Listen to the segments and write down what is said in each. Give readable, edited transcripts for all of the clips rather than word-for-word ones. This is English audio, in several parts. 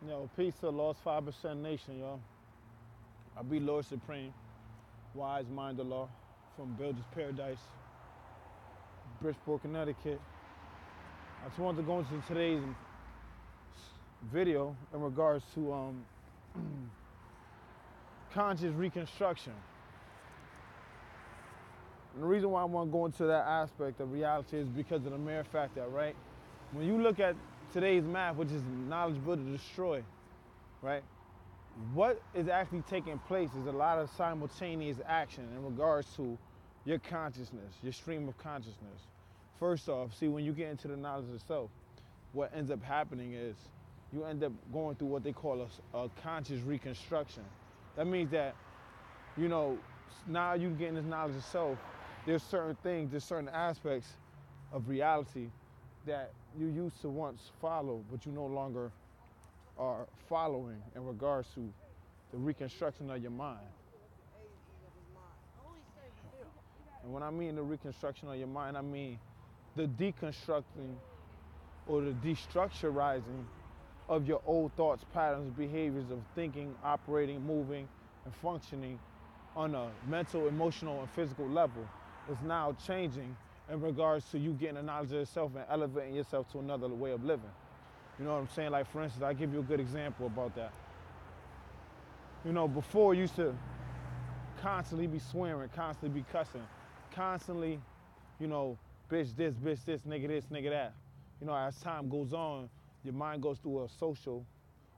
Yo, peace to the Lost 5% Nation, yo. I be Lord Supreme, wise mind of law, from Builder's Paradise, Bridgeport, Connecticut. I just wanted to go into today's video in regards to conscious reconstruction. And the reason why I want to go into that aspect of reality is because of the mere fact that, right, when you look at today's math, which is knowledge build to destroy, right, what is actually taking place is a lot of simultaneous action in regards to your consciousness, your stream of consciousness. First off, see, when you get into the knowledge of self, what ends up happening is you end up going through what they call a conscious reconstruction. That means that, you know, now you getting this knowledge of self, there's certain things, there's certain aspects of reality that you used to once follow, but you no longer are following in regards to the reconstruction of your mind. And when I mean the reconstruction of your mind, I mean the deconstructing or the destructurizing of your old thoughts, patterns, behaviors of thinking, operating, moving, and functioning on a mental, emotional, and physical level is now changing in regards to you getting the knowledge of yourself and elevating yourself to another way of living. You know what I'm saying? Like, for instance, I'll give you a good example about that. You know, before you used to constantly be swearing, constantly be cussing, constantly, you know, bitch this, nigga this, nigga that. You know, as time goes on, your mind goes through a social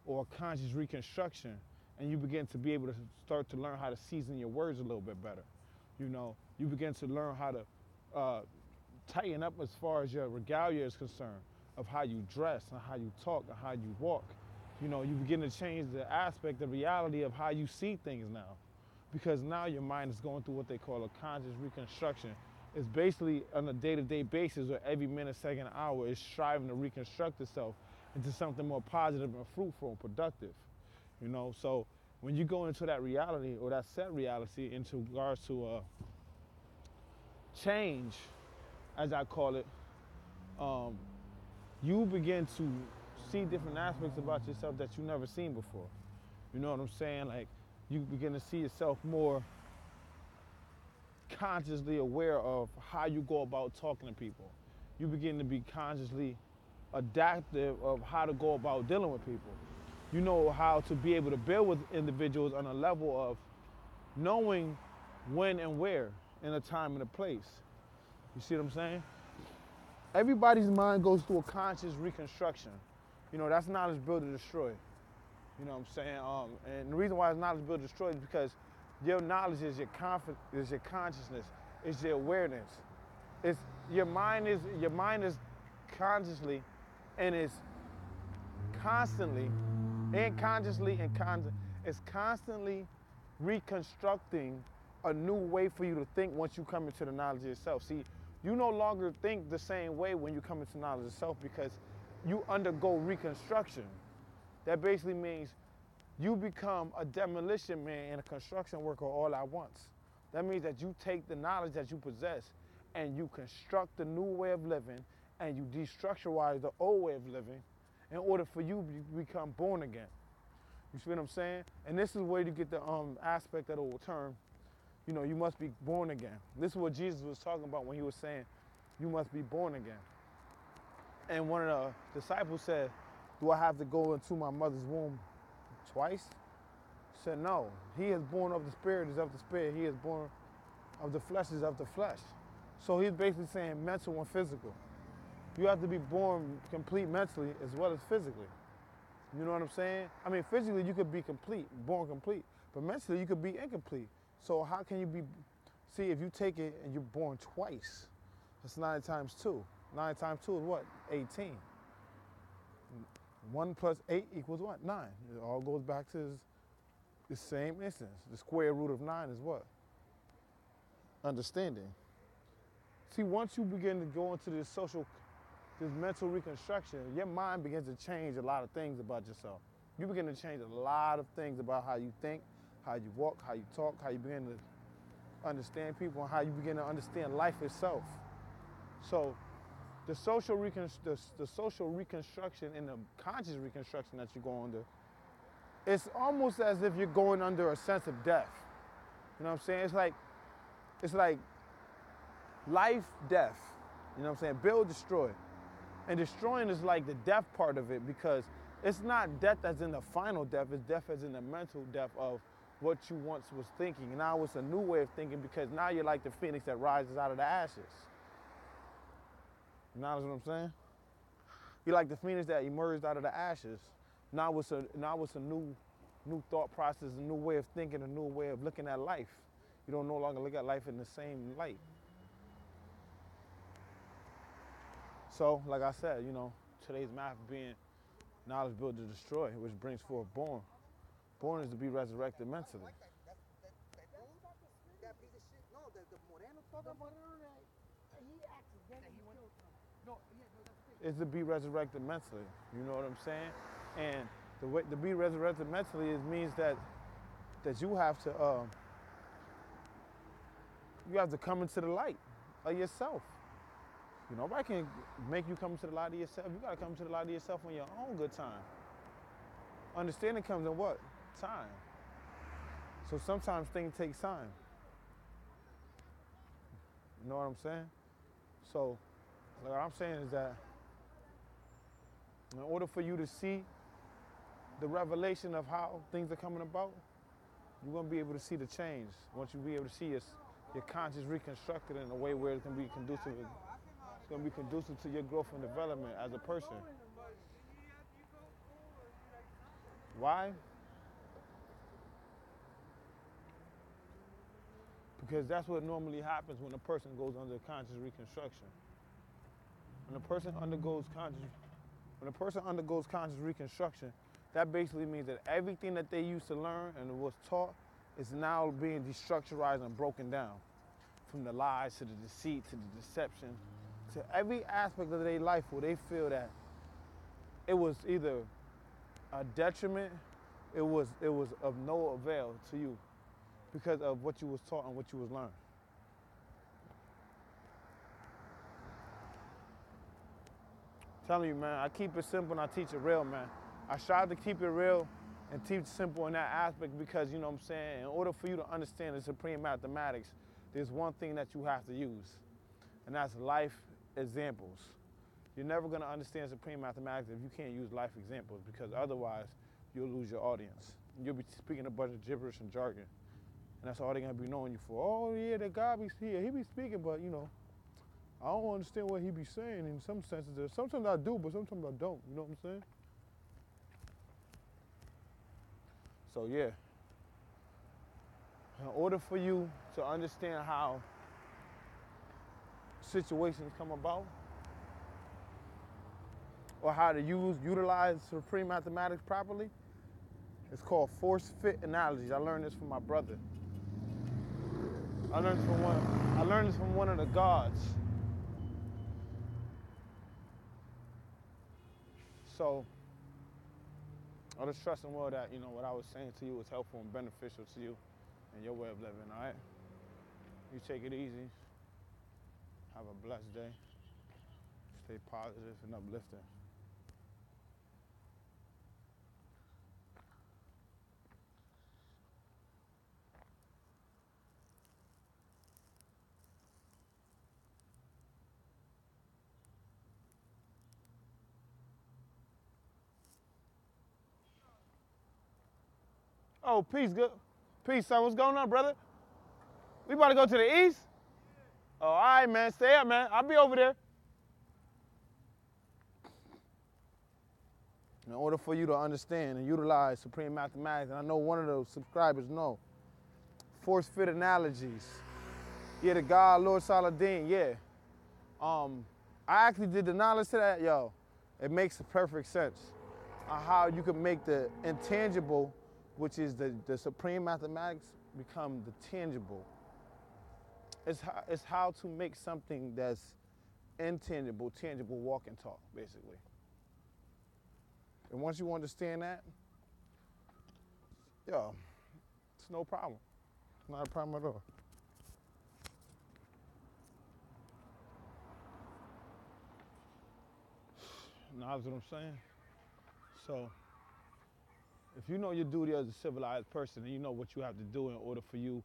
or a conscious reconstruction, and you begin to be able to start to learn how to season your words a little bit better. You know, you begin to learn how to tighten up as far as your regalia is concerned, of how you dress and how you talk and how you walk. You know, you begin to change the aspect of reality of how you see things now. Because now your mind is going through what they call a conscious reconstruction. It's basically on a day-to-day basis, or every minute, second, hour, is striving to reconstruct itself into something more positive and fruitful and productive. You know, so when you go into that reality or that set reality into regards to change, as I call it, you begin to see different aspects about yourself that you never seen before. You know what I'm saying? Like, you begin to see yourself more consciously aware of how you go about talking to people. You begin to be consciously adaptive of how to go about dealing with people. You know how to be able to build with individuals on a level of knowing when and where in a time and a place. You see what I'm saying? Everybody's mind goes through a conscious reconstruction. You know, that's knowledge build to destroy. You know what I'm saying? And the reason why it's knowledge build to destroy is because your knowledge is your consciousness, is your awareness. It's your mind is consciously and is constantly, it's constantly reconstructing a new way for you to think once you come into the knowledge of yourself. See, you no longer think the same way when you come into knowledge of self because you undergo reconstruction. That basically means you become a demolition man and a construction worker all at once. That means that you take the knowledge that you possess and you construct a new way of living and you destructurize the old way of living in order for you to become born again. You see what I'm saying? And this is where you get the aspect of the term, you know, you must be born again. This is what Jesus was talking about when he was saying, you must be born again. And one of the disciples said, do I have to go into my mother's womb twice? He said, no. He is born of the spirit is of the spirit. He is born of the flesh is of the flesh. So he's basically saying mental and physical. You have to be born complete mentally as well as physically. You know what I'm saying? I mean, physically you could be complete, born complete, but mentally you could be incomplete. So how can you be, see, if you take it and you're born twice, that's 9 times 2. 9 times 2 is what? 18. 1 plus 8 equals what? 9. It all goes back to the same instance. The square root of 9 is what? Understanding. See, once you begin to go into this mental reconstruction, your mind begins to change a lot of things about yourself. You begin to change a lot of things about how you think, how you walk, how you talk, how you begin to understand people, and how you begin to understand life itself. So the social reconstruction and the conscious reconstruction that you go under it's almost as if you're going under a sense of death. You know what I'm saying? It's like life, death. You know what I'm saying? Build, destroy. And destroying is like the death part of it, because it's not death as in the final death, it's death as in the mental death of what you once was thinking. Now it's a new way of thinking, because now you're like the phoenix that rises out of the ashes. You know what I'm saying? You're like the phoenix that emerged out of the ashes. Now it's a new thought process, a new way of thinking, a new way of looking at life. You don't no longer look at life in the same light. So, like I said, today's math being knowledge built to destroy, which brings forth born. Born is to be resurrected mentally. It's to be resurrected mentally. You know what I'm saying? And the way to be resurrected mentally means that you have to come into the light of yourself. Nobody can make you come into the light of yourself. You got to come to the light of yourself on your own good time. Understanding comes in what? Time. So sometimes things take time. You know what I'm saying? So what I'm saying is that in order for you to see the revelation of how things are coming about, you're going to be able to see the change. Once you be able to see your conscious reconstructed in a way where it can be conducive. It's going to be conducive to your growth and development as a person. Why? Because that's what normally happens when a person goes under conscious reconstruction. When a person undergoes conscious reconstruction, that basically means that everything that they used to learn and was taught is now being destructurized and broken down. From the lies to the deceit to the deception, to every aspect of their life where they feel that it was either a detriment, it was of no avail to you because of what you was taught and what you was learned. I'm telling you, man, I keep it simple and I teach it real, man. I strive to keep it real and teach simple in that aspect because, you know what I'm saying, in order for you to understand the supreme mathematics, there's one thing that you have to use, and that's life examples. You're never going to understand supreme mathematics if you can't use life examples, because otherwise you'll lose your audience. You'll be speaking a bunch of gibberish and jargon, and that's all they're going to be knowing you for. Oh, yeah, that God be here. He be speaking, but, I don't understand what he be saying in some senses. Sometimes I do, but sometimes I don't. You know what I'm saying? So, yeah. In order for you to understand how situations come about, or how to utilize supreme mathematics properly, it's called force-fit analogies. I learned this from my brother. I learned this from one of the gods. So I just trust and will that, what I was saying to you was helpful and beneficial to you and your way of living, all right? You take it easy. Have a blessed day. Stay positive and uplifting. Oh, peace, good. Peace, son. What's going on, brother? We about to go to the east? Oh, all right, man. Stay up, man. I'll be over there. In order for you to understand and utilize supreme mathematics, and I know one of those subscribers know, force-fit analogies. Yeah, the God, Lord Saladin, yeah. I actually did the knowledge to that, yo. It makes perfect sense on how you can make the intangible, which is the supreme mathematics, become the tangible. It's how to make something that's intangible, tangible, walk and talk, basically. And once you understand that, yo, it's no problem. Not a problem at all. Now, that's what I'm saying. So, If you know your duty as a civilized person and you know what you have to do in order for you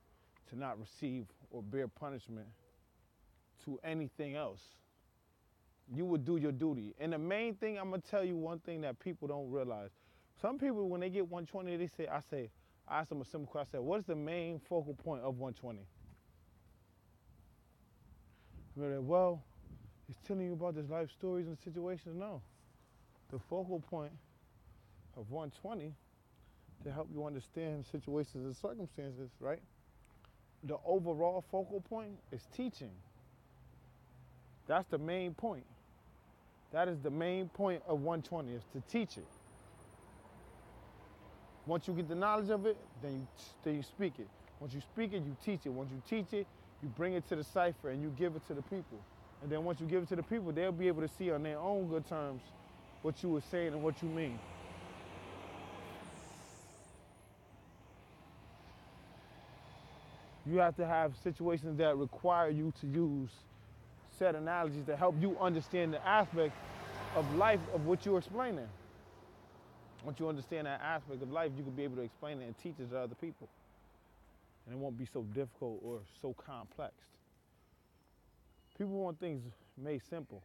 to not receive or bear punishment to anything else, you would do your duty. And the main thing, I'm gonna tell you one thing that people don't realize. Some people, when they get 120, I ask them a simple question. I said, what is the main focal point of 120? They're like, well, he's telling you about his life stories and situations. No. The focal point of 120 to help you understand situations and circumstances, right? The overall focal point is teaching. That's the main point. That is the main point of 120, is to teach it. Once you get the knowledge of it, then you speak it. Once you speak it, you teach it. Once you teach it, you bring it to the cipher and you give it to the people. And then once you give it to the people, they'll be able to see on their own good terms what you were saying and what you mean. You have to have situations that require you to use set analogies to help you understand the aspect of life of what you're explaining. Once you understand that aspect of life, you can be able to explain it and teach it to other people. And it won't be so difficult or so complex. People want things made simple.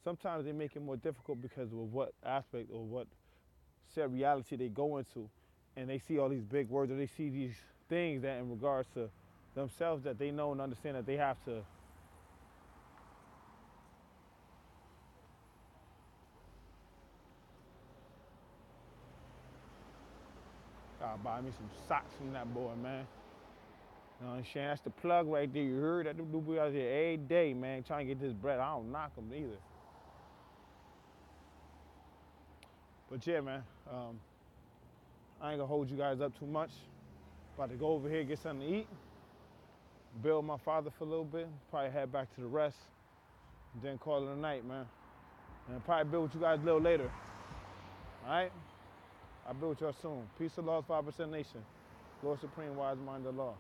Sometimes they make it more difficult because of what aspect or what set reality they go into. And they see all these big words, or they see these things that in regards to themselves that they know and understand that they have to buy me some socks from that boy, man. You know what I'm saying? That's the plug right there. You heard that? Them dudes out there every day, man, trying to get this bread. I don't knock them either. But yeah, man, I ain't gonna hold you guys up too much. About to go over here, get something to eat, build my father for a little bit, probably head back to the rest, and then call it a night, man. And probably build with you guys a little later. All right? I'll build with y'all soon. Peace of law, 5% nation. Lord Supreme, wise mind of law.